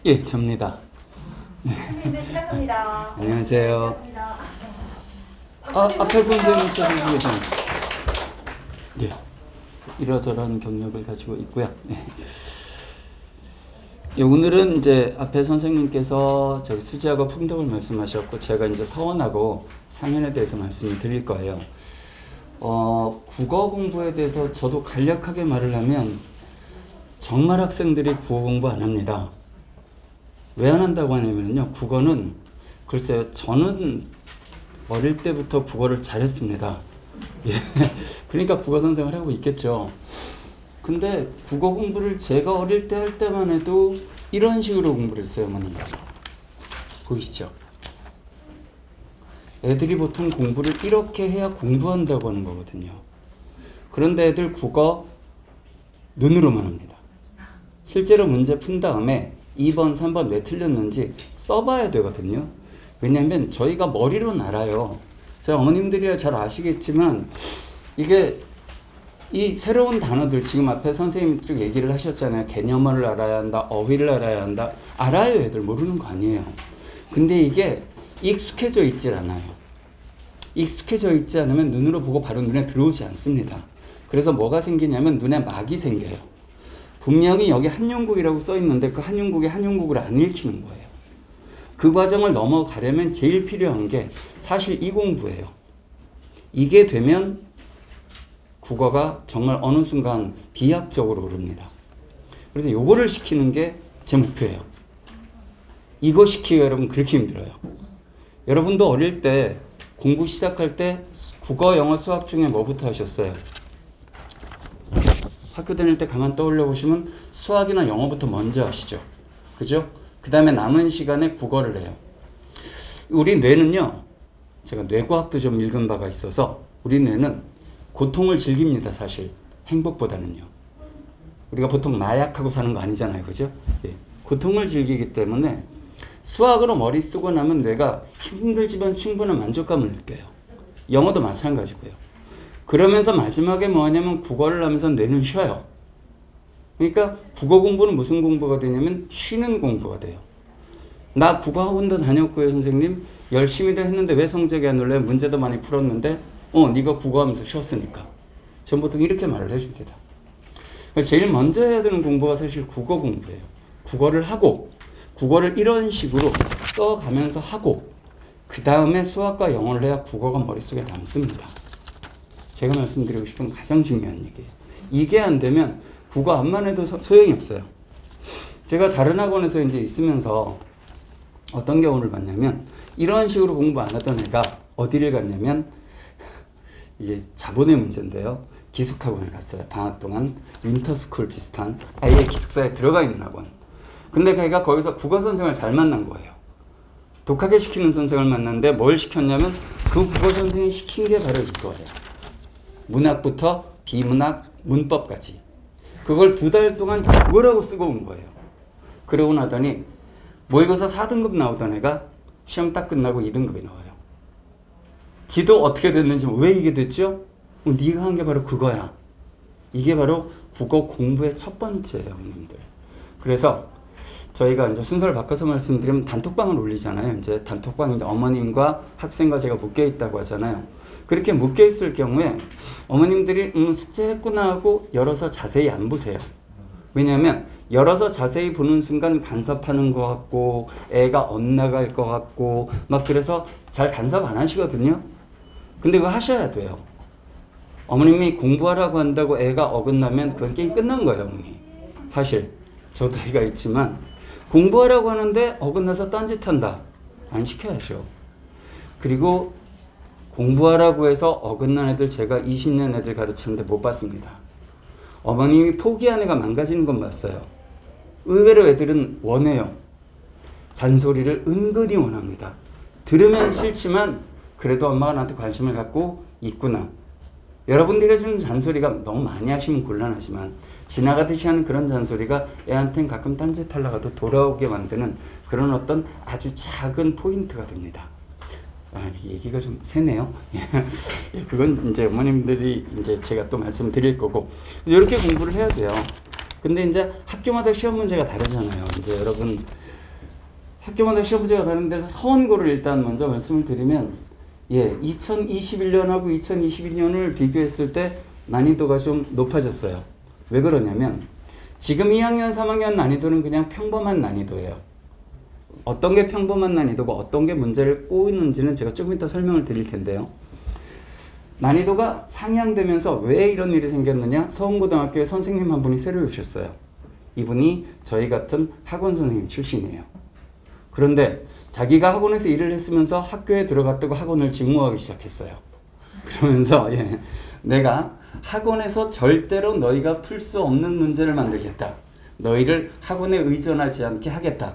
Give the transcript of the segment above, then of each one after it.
예, 접니다. 네, 시작합니다. 안녕하세요. 앞에 선생님 찾으시게 좀. 예, 이러저러한 경력을 가지고 있고요. 네. 예, 오늘은 이제 앞에 선생님께서 저기 수지하고 풍덕을 말씀하셨고, 제가 이제 서원하고 상현에 대해서 말씀을 드릴 거예요. 국어 공부에 대해서 저도 간략하게 말을 하면, 정말 학생들이 국어 공부 안 합니다. 왜 안 한다고 하냐면요, 국어는 글쎄요, 저는 어릴 때부터 국어를 잘했습니다. 예. 그러니까 국어 선생을 하고 있겠죠. 근데 국어 공부를 제가 어릴 때 할 때만 해도 이런 식으로 공부를 했어요, 어머니. 보이시죠? 애들이 보통 공부를 이렇게 해야 공부한다고 하는 거거든요. 그런데 애들 국어 눈으로만 합니다. 실제로 문제 푼 다음에 2번, 3번 왜 틀렸는지 써봐야 되거든요. 왜냐하면 저희가 머리로는 알아요. 저희 어머님들이야 잘 아시겠지만, 이게 이 새로운 단어들, 지금 앞에 선생님이 쭉 얘기를 하셨잖아요. 개념어를 알아야 한다, 어휘를 알아야 한다. 알아요, 애들. 모르는 거 아니에요. 근데 이게 익숙해져 있질 않아요. 익숙해져 있지 않으면 눈으로 보고 바로 눈에 들어오지 않습니다. 그래서 뭐가 생기냐면 눈에 막이 생겨요. 분명히 여기 한용국이라고 써 있는데 그 한용국이 한용국을 안 읽히는 거예요. 그 과정을 넘어가려면 제일 필요한 게 사실 이 공부예요. 이게 되면 국어가 정말 어느 순간 비약적으로 오릅니다. 그래서 요거를 시키는 게 제 목표예요. 이거 시키기가 여러분 그렇게 힘들어요. 여러분도 어릴 때 공부 시작할 때 국어, 영어, 수학 중에 뭐부터 하셨어요? 학교 다닐 때 가만 떠올려 보시면 수학이나 영어부터 먼저 하시죠. 그죠? 그 다음에 남은 시간에 국어를 해요. 우리 뇌는요, 제가 뇌과학도 좀 읽은 바가 있어서 우리 뇌는 고통을 즐깁니다, 사실. 행복보다는요. 우리가 보통 마약하고 사는 거 아니잖아요. 그죠? 예. 고통을 즐기기 때문에 수학으로 머리 쓰고 나면 뇌가 힘들지만 충분한 만족감을 느껴요. 영어도 마찬가지고요. 그러면서 마지막에 뭐 하냐면 국어를 하면서 뇌는 쉬어요. 그러니까 국어 공부는 무슨 공부가 되냐면 쉬는 공부가 돼요. 나 국어 학원도 다녔고요, 선생님. 열심히도 했는데 왜 성적이 안 올라요? 문제도 많이 풀었는데 네가 국어하면서 쉬었으니까. 전 보통 이렇게 말을 해줍니다. 제일 먼저 해야 되는 공부가 사실 국어 공부예요. 국어를 하고, 국어를 이런 식으로 써가면서 하고, 그 다음에 수학과 영어를 해야 국어가 머릿속에 남습니다. 제가 말씀드리고 싶은 가장 중요한 얘기예요. 이게 안 되면 국어 암만 해도 소용이 없어요. 제가 다른 학원에서 이제 있으면서 어떤 경우를 봤냐면, 이런 식으로 공부 안 하던 애가 어디를 갔냐면, 이게 자본의 문제인데요. 기숙학원을 갔어요. 방학 동안 윈터스쿨 비슷한 아예 기숙사에 들어가 있는 학원. 근데 걔가 거기서 국어 선생을 잘 만난 거예요. 독하게 시키는 선생을 만났는데 뭘 시켰냐면 그 국어 선생이 시킨 게 바로 이거예요. 문학부터 비문학, 문법까지. 그걸 2달 동안 죽으라고 쓰고 온 거예요. 그러고 나더니 모의고사 4등급 나오던 애가 시험 딱 끝나고 2등급이 나와요. 지도 어떻게 됐는지, 왜 이게 됐죠? 네가 한 게 바로 그거야. 이게 바로 국어 공부의 첫 번째예요, 형님들. 그래서 저희가 이제 순서를 바꿔서 말씀드리면 단톡방을 올리잖아요. 이제 단톡방 이제 어머님과 학생과 제가 묶여 있다고 하잖아요. 그렇게 묶여 있을 경우에 어머님들이 숙제했구나 하고 열어서 자세히 안 보세요. 왜냐하면 열어서 자세히 보는 순간 간섭하는 것 같고 애가 엇나갈 것 같고 막 그래서 잘 간섭 안 하시거든요. 근데 그거 하셔야 돼요. 어머님이 공부하라고 한다고 애가 어긋나면 그건 게임 끝난 거예요, 어머니. 사실 저도 애가 있지만 공부하라고 하는데 어긋나서 딴짓한다. 안 시켜야죠. 그리고 공부하라고 해서 어긋난 애들 제가 20년 애들 가르치는데 못 봤습니다. 어머님이 포기한 애가 망가지는 건 봤어요. 의외로 애들은 원해요. 잔소리를 은근히 원합니다. 들으면 싫지만 그래도 엄마가 나한테 관심을 갖고 있구나. 여러분들이 해주는 잔소리가 너무 많이 하시면 곤란하지만 지나가듯이 하는 그런 잔소리가 애한테는 가끔 딴짓하려고 돌아오게 만드는 그런 어떤 아주 작은 포인트가 됩니다. 얘기가 좀 새네요. 그건 이제 어머님들이 이제 제가 또 말씀드릴 거고, 이렇게 공부를 해야 돼요. 근데 이제 학교마다 시험 문제가 다르잖아요. 이제 여러분 학교마다 시험 문제가 다른데 서원고를 일단 먼저 말씀을 드리면 2021년하고 2022년을 비교했을 때 난이도가 좀 높아졌어요. 왜 그러냐면 지금 2학년, 3학년 난이도는 그냥 평범한 난이도예요. 어떤 게 평범한 난이도고 어떤 게 문제를 꼬이는지는 제가 조금 이따 설명을 드릴 텐데요. 난이도가 상향되면서 왜 이런 일이 생겼느냐? 서원고등학교에 선생님 한 분이 새로 오셨어요. 이분이 저희 같은 학원 선생님 출신이에요. 그런데 자기가 학원에서 일을 했으면서 학교에 들어갔다고 학원을 직무하기 시작했어요. 그러면서 내가 학원에서 절대로 너희가 풀 수 없는 문제를 만들겠다. 너희를 학원에 의존하지 않게 하겠다.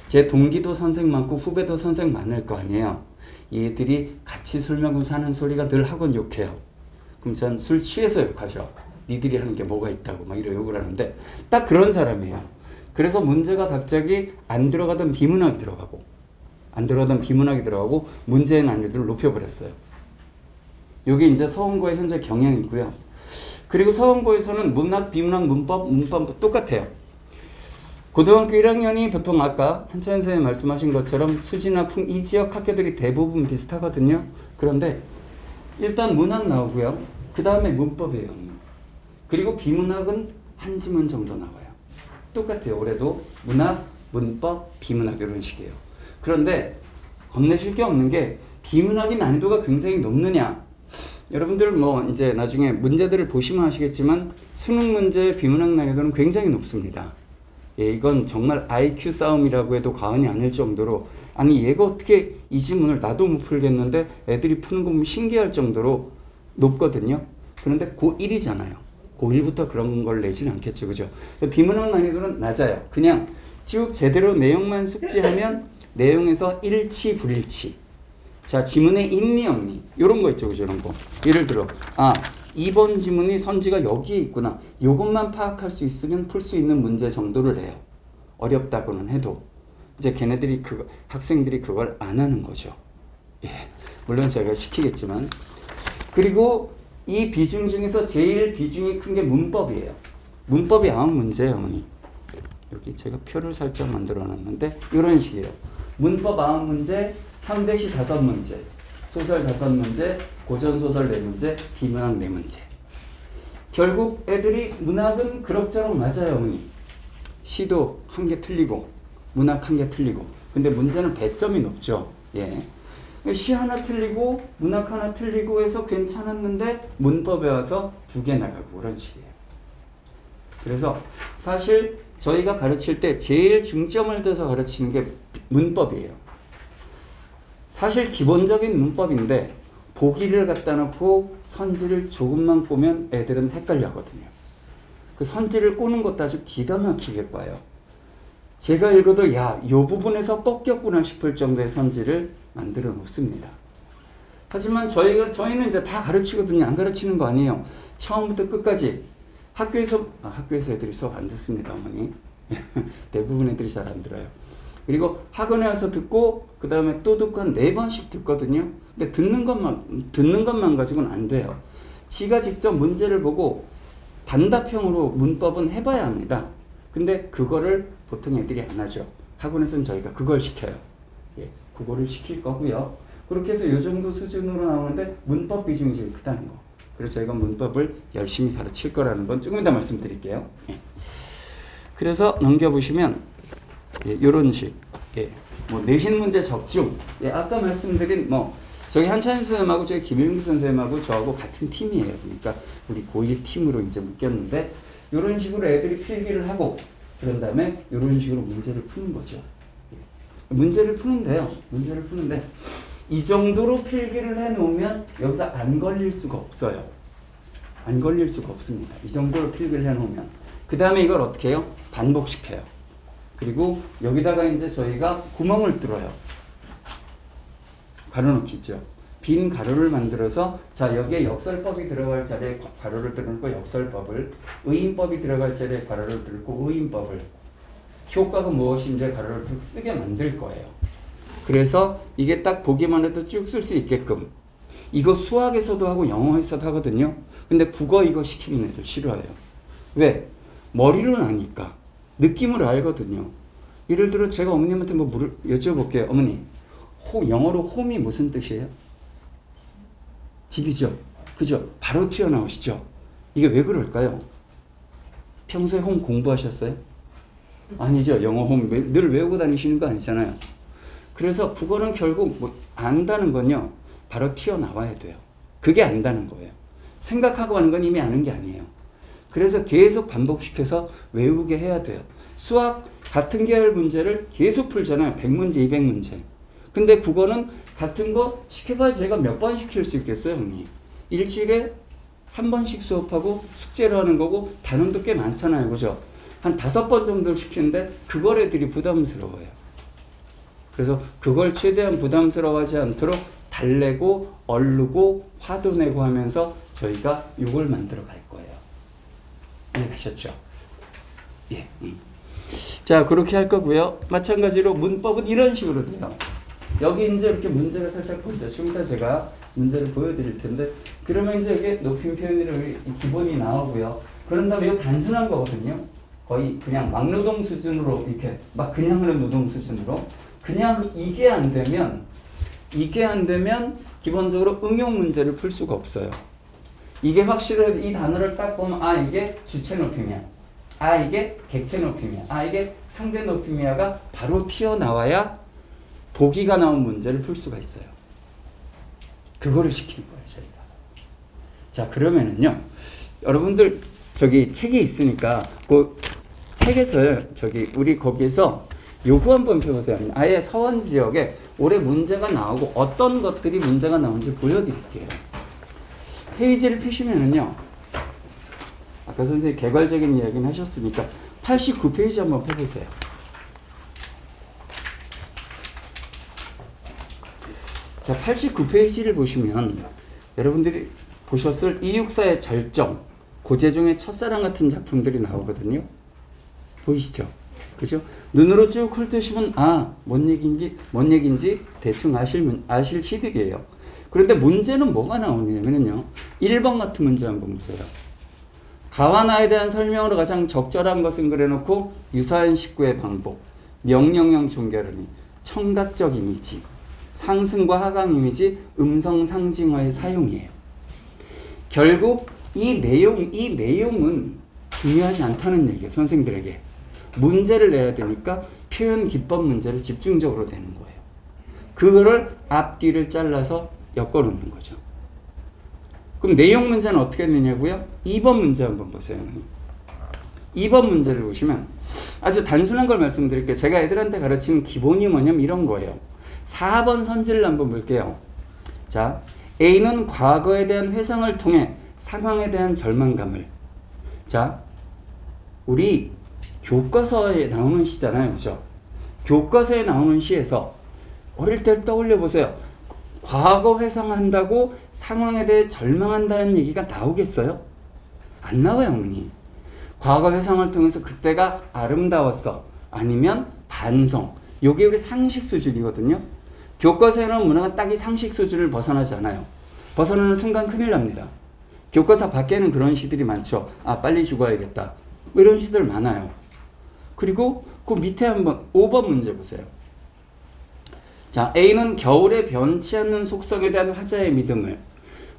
제 동기도 선생 많고 후배도 선생 많을 거 아니에요. 얘들이 같이 술 먹으면 사는 소리가 늘 학원 욕해요. 그럼 전 술 취해서 욕하죠. 니들이 하는 게 뭐가 있다고 막 이런 욕을 하는데 딱 그런 사람이에요. 그래서 문제가 갑자기 안 들어가던 비문학이 들어가고 문제의 난이도를 높여버렸어요. 이게 이제 서원고의 현재 경향이고요. 그리고 서원고에서는 문학, 비문학, 문법 똑같아요. 고등학교 1학년이 보통 아까 한찬 선생님 말씀하신 것처럼 수지나 이 지역 학교들이 대부분 비슷하거든요. 그런데 일단 문학 나오고요. 그 다음에 문법이에요. 그리고 비문학은 한 지문 정도 나와요. 똑같아요. 올해도 문학, 문법, 비문학 이런 식이에요. 그런데 겁내실 게 없는 게 비문학이 난이도가 굉장히 높느냐? 여러분들 뭐 이제 나중에 문제들을 보시면 아시겠지만 수능 문제 비문학 난이도는 굉장히 높습니다. 이건 정말 IQ 싸움이라고 해도 과언이 아닐 정도로 아니 얘가 어떻게 이 지문을 나도 못 풀겠는데 애들이 푸는 거 보면 신기할 정도로 높거든요. 그런데 고1이잖아요. 고1부터 그런 걸 내지는 않겠죠. 그죠? 비문학 난이도는 낮아요. 그냥 쭉 제대로 내용만 숙지하면 내용에서 일치, 불일치. 자, 지문의 있니 없니 이런 거 있죠. 그죠? 이런 거. 예를 들어 2번 지문이 선지가 여기에 있구나. 이것만 파악할 수 있으면 풀 수 있는 문제 정도를 해요. 어렵다고는 해도 이제 걔네들이 학생들이 그걸 안 하는 거죠. 물론 제가 시키겠지만. 그리고 이 비중 중에서 제일 비중이 큰 게 문법이에요. 문법이 9문제예요, 어머니. 여기 제가 표를 살짝 만들어 놨는데 이런 식이에요. 문법 9문제, 현대시 5문제, 소설 5문제, 고전소설 4문제, 비문학 4문제. 결국 애들이 문학은 그럭저럭 맞아요, 어머니. 시도 1개 틀리고 문학 1개 틀리고. 근데 문제는 배점이 높죠. 시 하나 틀리고 문학 하나 틀리고 해서 괜찮았는데 문법에 와서 2개 나가고 그런 식이에요. 그래서 사실 저희가 가르칠 때 제일 중점을 둬서 가르치는 게 문법이에요. 사실 기본적인 문법인데 보기를 갖다 놓고 선지를 조금만 꼬면 애들은 헷갈려 하거든요. 그 선지를 꼬는 것도 아주 기가 막히게 꽈요. 제가 읽어도 야, 이 부분에서 꺾였구나 싶을 정도의 선지를 만들어 놓습니다. 하지만 저희는 이제 다 가르치거든요. 안 가르치는 거 아니에요. 처음부터 끝까지 학교에서 애들이 수업 안 듣습니다, 어머니. 대부분 애들이 잘 안 들어요. 그리고 학원에 와서 듣고 그 다음에 또 듣고 한 4번씩 듣거든요. 근데 듣는 것만 가지고는 안 돼요. 지가 직접 문제를 보고 단답형으로 문법은 해봐야 합니다. 근데 그거를 보통 애들이 안 하죠. 학원에서는 저희가 그걸 시켜요. 그거를 시킬 거고요. 그렇게 해서 이 정도 수준으로 나오는데 문법 비중이 제일 크다는 거. 그래서 저희가 문법을 열심히 가르칠 거라는 건 조금 이따 말씀드릴게요. 그래서 넘겨보시면 이런 식. 뭐 내신 문제 적중. 아까 말씀드린 저희 한찬 선생님하고 저희 김용규 선생님하고 저하고 같은 팀이에요. 그러니까 우리 고1 팀으로 이제 묶였는데 이런 식으로 애들이 필기를 하고 그런 다음에 이런 식으로 문제를 푸는 거죠. 문제를 푸는데 이 정도로 필기를 해놓으면 여기서 안 걸릴 수가 없어요. 안 걸릴 수가 없습니다. 이 정도로 필기를 해놓으면. 그 다음에 이걸 어떻게 해요? 반복시켜요. 그리고 여기다가 이제 저희가 구멍을 뚫어요. 가로놓기 있죠. 빈 가로를 만들어서 자 여기에 역설법이 들어갈 자리에 가로를 뚫고 역설법을, 의인법이 들어갈 자리에 가로를 뚫고 의인법을, 효과가 무엇인지 가로를 뚫고 쓰게 만들 거예요. 그래서 이게 딱 보기만 해도 쭉 쓸 수 있게끔. 이거 수학에서도 하고 영어에서도 하거든요. 근데 국어 이거 시키면 애들 싫어해요. 왜? 머리로는 아니까. 느낌을 알거든요. 예를 들어 제가 어머님한테 뭐 여쭤볼게요. 어머니, 영어로 홈이 무슨 뜻이에요? 집이죠. 그죠? 바로 튀어나오시죠. 이게 왜 그럴까요? 평소에 홈 공부하셨어요? 아니죠. 영어 홈 늘 외우고 다니시는 거 아니잖아요. 그래서 국어는 결국 뭐 안다는 건요. 바로 튀어나와야 돼요. 그게 안다는 거예요. 생각하고 하는 건 이미 아는 게 아니에요. 그래서 계속 반복시켜서 외우게 해야 돼요. 수학 같은 계열 문제를 계속 풀잖아요. 100문제, 200문제. 근데 국어는 같은 거 시켜봐야 제가 몇 번 시킬 수 있겠어요, 형님? 일주일에 한 번씩 수업하고 숙제를 하는 거고 단원도 꽤 많잖아요. 그죠? 한 5번 정도 시키는데 그걸 애들이 부담스러워요. 그래서 그걸 최대한 부담스러워하지 않도록 달래고 얼르고 화도 내고 하면서 저희가 이걸 만들어 갈 거예요. 이해가셨죠? 예. 자, 그렇게 할 거고요. 마찬가지로 문법은 이런 식으로 돼요. 여기 이제 이렇게 문제가 살짝 보이죠. 좀 이따 제가 문제를 보여드릴 텐데, 그러면 이제 이게 높임 표현이 기본이 나오고요. 그런 다음에 이거 단순한 거거든요. 거의 그냥 막노동 수준으로 이렇게 막 그냥 하는 노동 수준으로. 그냥 이게 안 되면 기본적으로 응용 문제를 풀 수가 없어요. 이게 확실히 이 단어를 딱 보면 아 이게 주체 높임이야. 아 이게 객체 높임이야. 아 이게 상대 높임이야가 바로 튀어나와야 보기가 나온 문제를 풀 수가 있어요. 그거를 시키는 거예요, 저희가. 자, 그러면은요. 여러분들 저기 책이 있으니까 그 책에서 우리 거기에서 요거 한번 펴보세요. 아예 서원 지역에 올해 문제가 나오고 어떤 것들이 문제가 나오는지 보여드릴게요. 페이지를 펴시면은요. 아까 선생님 개괄적인 이야기는 하셨으니까 89페이지 한번 펴보세요. 자, 89페이지를 보시면 여러분들이 보셨을 이육사의 절정, 고재종의 첫사랑 같은 작품들이 나오거든요. 보이시죠? 그죠? 눈으로 쭉 훑으시면 뭔 얘기인지 대충 아실 시들이에요. 그런데 문제는 뭐가 나오냐면요. 1번 같은 문제 한번 보세요. 가와 나에 대한 설명으로 가장 적절한 것은 그래놓고 유사한 식구의 반복, 명령형 종결음이, 청각적 이미지, 상승과 하강 이미지, 음성 상징어의 사용이에요. 결국 이 내용은 중요하지 않다는 얘기예요. 선생들에게. 문제를 내야 되니까 표현 기법 문제를 집중적으로 내는 거예요. 그거를 앞뒤를 잘라서 엮어놓는 거죠. 그럼 내용 문제는 어떻게 했느냐고요? 2번 문제 한번 보세요. 2번 문제를 보시면 아주 단순한 걸 말씀드릴게요. 제가 애들한테 가르치는 기본이 뭐냐면 이런 거예요. 4번 선지를 한번 볼게요. 자, A는 과거에 대한 회상을 통해 상황에 대한 절망감을. 자, 우리 교과서에 나오는 시잖아요. 그죠? 교과서에 나오는 시에서 어릴 때 떠올려 보세요. 과거 회상한다고 상황에 대해 절망한다는 얘기가 나오겠어요? 안 나와요, 어머니. 과거 회상을 통해서 그때가 아름다웠어. 아니면 반성. 요게 우리 상식 수준이거든요. 교과서에 나오는 문화가 딱 이 상식 수준을 벗어나지 않아요. 벗어나는 순간 큰일 납니다. 교과서 밖에는 그런 시들이 많죠. 빨리 죽어야겠다. 뭐 이런 시들 많아요. 그리고 그 밑에 한번 5번 문제 보세요. 자, A는 겨울에 변치 않는 속성에 대한 화자의 믿음을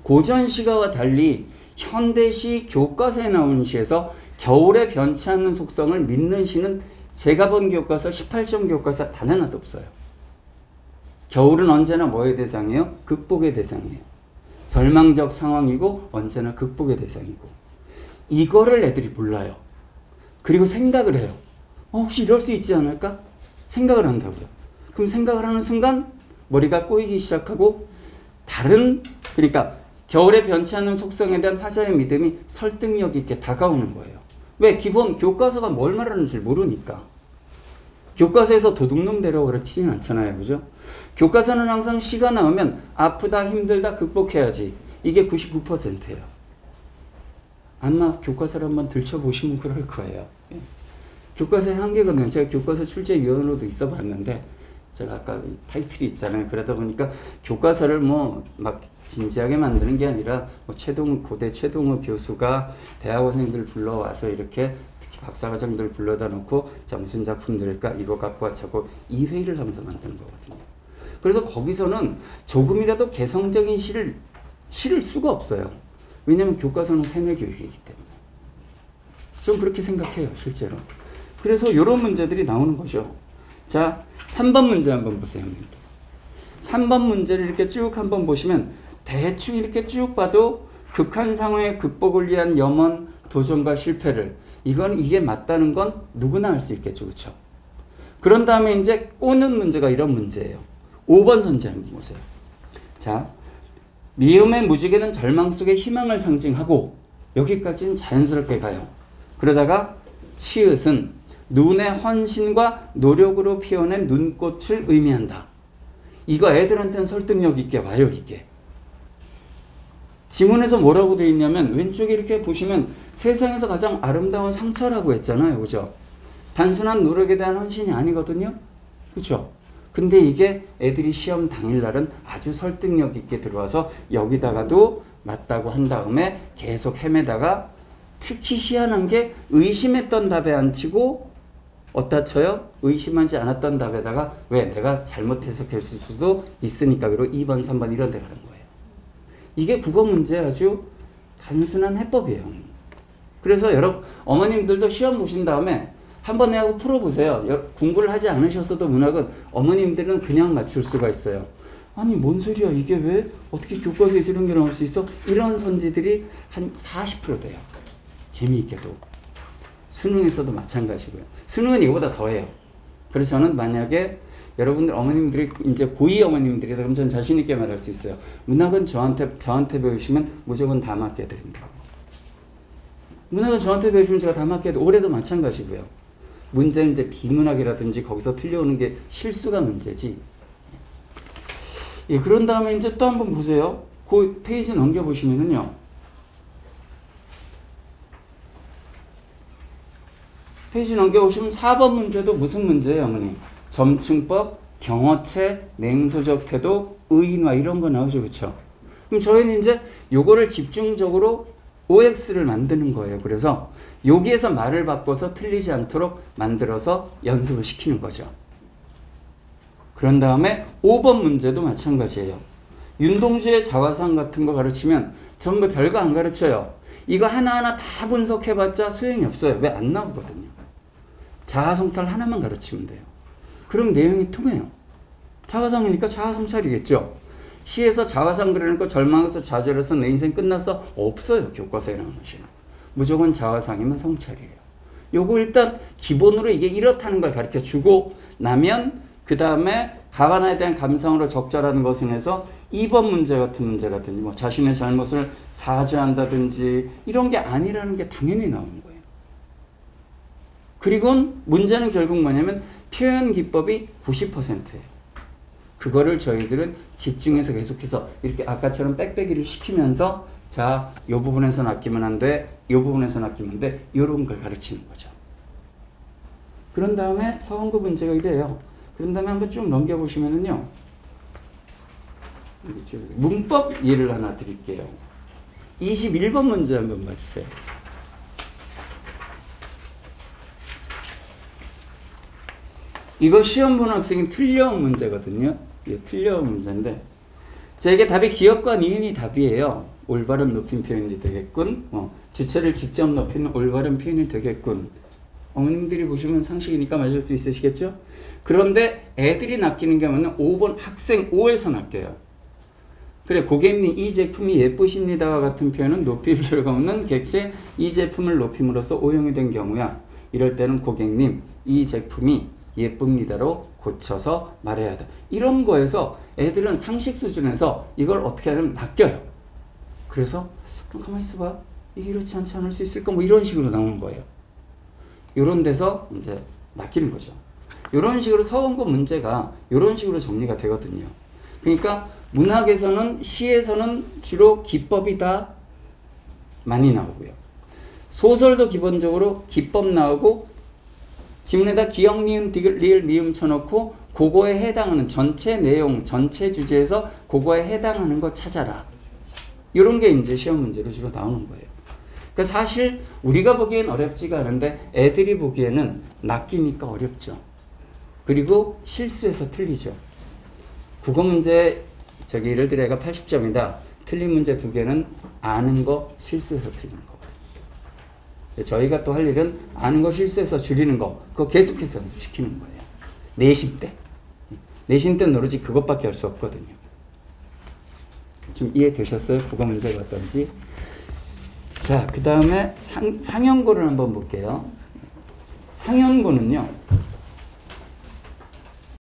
고전 시가와 달리 현대시 교과서에 나오는 시에서 겨울에 변치 않는 속성을 믿는 시는 제가 본 교과서 18점 교과서 단 하나도 없어요. 겨울은 언제나 뭐의 대상이에요? 극복의 대상이에요. 절망적 상황이고 언제나 극복의 대상이고. 이거를 애들이 몰라요. 그리고 생각을 해요. 혹시 이럴 수 있지 않을까? 생각을 한다고요. 그럼 생각을 하는 순간 머리가 꼬이기 시작하고 그러니까 겨울에 변치 않는 속성에 대한 화자의 믿음이 설득력 있게 다가오는 거예요. 왜? 기본 교과서가 뭘 말하는지 모르니까. 교과서에서 도둑놈 데려고 그렇지는 않잖아요. 그죠? 교과서는 항상 시가 나오면 아프다, 힘들다, 극복해야지. 이게 99%예요. 아마 교과서를 한번 들춰보시면 그럴 거예요. 교과서의 한계거든요. 제가 교과서 출제위원으로도 있어 봤는데 제가 아까 타이틀이 있잖아요. 그러다 보니까 교과서를 막 진지하게 만드는 게 아니라 고대 최동우 교수가 대학원생들 불러와서 이렇게 박사과정들 불러다 놓고 자 무슨 작품 들을까 이거 갖고 와자고 이 회의를 하면서 만드는 거거든요. 그래서 거기서는 조금이라도 개성적인 시를 실을 수가 없어요. 왜냐하면 교과서는 세뇌 교육이기 때문에. 좀 그렇게 생각해요, 실제로. 그래서 이런 문제들이 나오는 거죠. 자, 3번 문제 한번 보세요. 3번 문제를 이렇게 쭉 한번 보시면 대충 이렇게 쭉 봐도 극한 상황의 극복을 위한 염원, 도전과 실패를 이게 맞다는 건 누구나 알 수 있겠죠. 그렇죠? 그런 다음에 이제 꼬는 문제가 이런 문제예요. 5번 선지 한번 보세요. 자, 미움의 무지개는 절망 속의 희망을 상징하고 여기까지는 자연스럽게 가요. 그러다가 치읓은 눈의 헌신과 노력으로 피워낸 눈꽃을 의미한다. 이거 애들한테는 설득력 있게 와요. 이게. 지문에서 뭐라고 되어 있냐면 왼쪽에 이렇게 보시면 세상에서 가장 아름다운 상처라고 했잖아요. 그죠? 단순한 노력에 대한 헌신이 아니거든요. 그렇죠? 근데 이게 애들이 시험 당일날은 아주 설득력 있게 들어와서 여기다가도 맞다고 한 다음에 계속 헤매다가 특히 희한한 게 의심했던 답에 안 치고 어디다 쳐요? 의심하지 않았던 답에다가 왜 내가 잘못 해석했을 수도 있으니까 그리고 2번, 3번 이런 데 가는 거예요. 이게 국어 문제 아주 단순한 해법이에요. 그래서 여러분 어머님들도 시험 보신 다음에 한번 해하고 풀어보세요. 공부를 하지 않으셨어도 문학은 어머님들은 그냥 맞출 수가 있어요. 아니 뭔 소리야 이게 왜 어떻게 교과서에서 이런 게 나올 수 있어? 이런 선지들이 한 40% 돼요. 재미있게도. 수능에서도 마찬가지고요. 수능은 이거보다 더해요. 그래서 저는 만약에 여러분들 어머님들이 이제 고2 어머님들이다 그럼 전 자신 있게 말할 수 있어요. 문학은 저한테 배우시면 무조건 다 맞게 드린다고. 문학은 저한테 배우시면 제가 다 맞게 해도 올해도 마찬가지고요. 문제는 이제 비문학이라든지 거기서 틀려오는 게 실수가 문제지. 예, 그런 다음에 이제 또 한번 보세요. 그 페이지 넘겨보시면은요. 페이지 넘겨보시면 4번 문제도 무슨 문제예요, 어머니? 점층법, 경어체, 냉소적 태도, 의인화 이런 거 나오죠, 그렇죠? 그럼 저희는 이제 요거를 집중적으로 OX를 만드는 거예요. 그래서 여기에서 말을 바꿔서 틀리지 않도록 만들어서 연습을 시키는 거죠. 그런 다음에 5번 문제도 마찬가지예요. 윤동주의 자화상 같은 거 가르치면 전부 별거 안 가르쳐요. 이거 하나하나 다 분석해봤자 소용이 없어요. 왜 안 나오거든요. 자아성찰 하나만 가르치면 돼요. 그럼 내용이 통해요. 자화상이니까 자아성찰이겠죠. 시에서 자화상 그려놓고 절망해서 좌절해서 내 인생 끝났어? 없어요. 교과서에 나오는 시는. 무조건 자화상이면 성찰이에요. 요거 일단 기본으로 이게 이렇다는 걸 가르쳐주고 나면 그 다음에 가관에 대한 감상으로 적절한 것을 해서 2번 문제 같은 문제라든지 뭐 자신의 잘못을 사죄한다든지 이런 게 아니라는 게 당연히 나오는 거예요. 그리고 문제는 결국 뭐냐면 표현 기법이 90%예요. 그거를 저희들은 집중해서 계속해서 이렇게 아까처럼 빽빽이를 시키면서 자, 이 부분에서는 아끼면 안 돼, 이 부분에서는 아끼면 돼 이런 걸 가르치는 거죠. 그런 다음에 서원고 문제가 이래요. 그런 다음에 한번 쭉 넘겨보시면은요. 문법 예를 하나 드릴게요. 21번 문제 한번 봐주세요. 이거 시험 보는 학생이 틀려온 문제거든요. 예, 틀려온 문제인데 자, 이게 답이 기역과 니은이 답이에요. 올바른 높임 표현이 되겠군. 주체를 직접 높이는 올바른 표현이 되겠군. 어머님들이 보시면 상식이니까 맞을 수 있으시겠죠? 그런데 애들이 낚이는 게 뭐냐면 5번 학생 5에서 낚여요. 그래, 고객님 이 제품이 예쁘십니다와 같은 표현은 높일 필요가 없는 객체 이 제품을 높임으로써 오용이 된 경우야. 이럴 때는 고객님 이 제품이 예쁩니다로 고쳐서 말해야 돼. 이런 거에서 애들은 상식 수준에서 이걸 어떻게 하면 낚여요. 그래서 가만히 있어봐. 이게 이렇지 않지 않을 수 있을까? 뭐 이런 식으로 나오는 거예요. 이런 데서 이제 낚이는 거죠. 이런 식으로 서원고 문제가 이런 식으로 정리가 되거든요. 그러니까 문학에서는 시에서는 주로 기법이 다 많이 나오고요. 소설도 기본적으로 기법 나오고 지문에다 기역, 니은, 리을, 미음 쳐놓고 그거에 해당하는 전체 내용, 전체 주제에서 그거에 해당하는 거 찾아라. 이런 게 이제 시험 문제로 주로 나오는 거예요. 그러니까 사실 우리가 보기엔 어렵지가 않은데 애들이 보기에는 낚이니까 어렵죠. 그리고 실수해서 틀리죠. 국어 문제 예를 들어 애가 80점이다. 틀린 문제 2개는 아는 거 실수해서 틀리는 거거든요. 저희가 또 할 일은 아는 거 실수해서 줄이는 거 그거 계속해서 연습시키는 거예요. 내신 때. 내신 때는 오로지 그것밖에 할 수 없거든요. 좀 이해되셨어요? 국어 문제가 어떤지. 자, 그 다음에 상연고를 한번 볼게요. 상연고는요.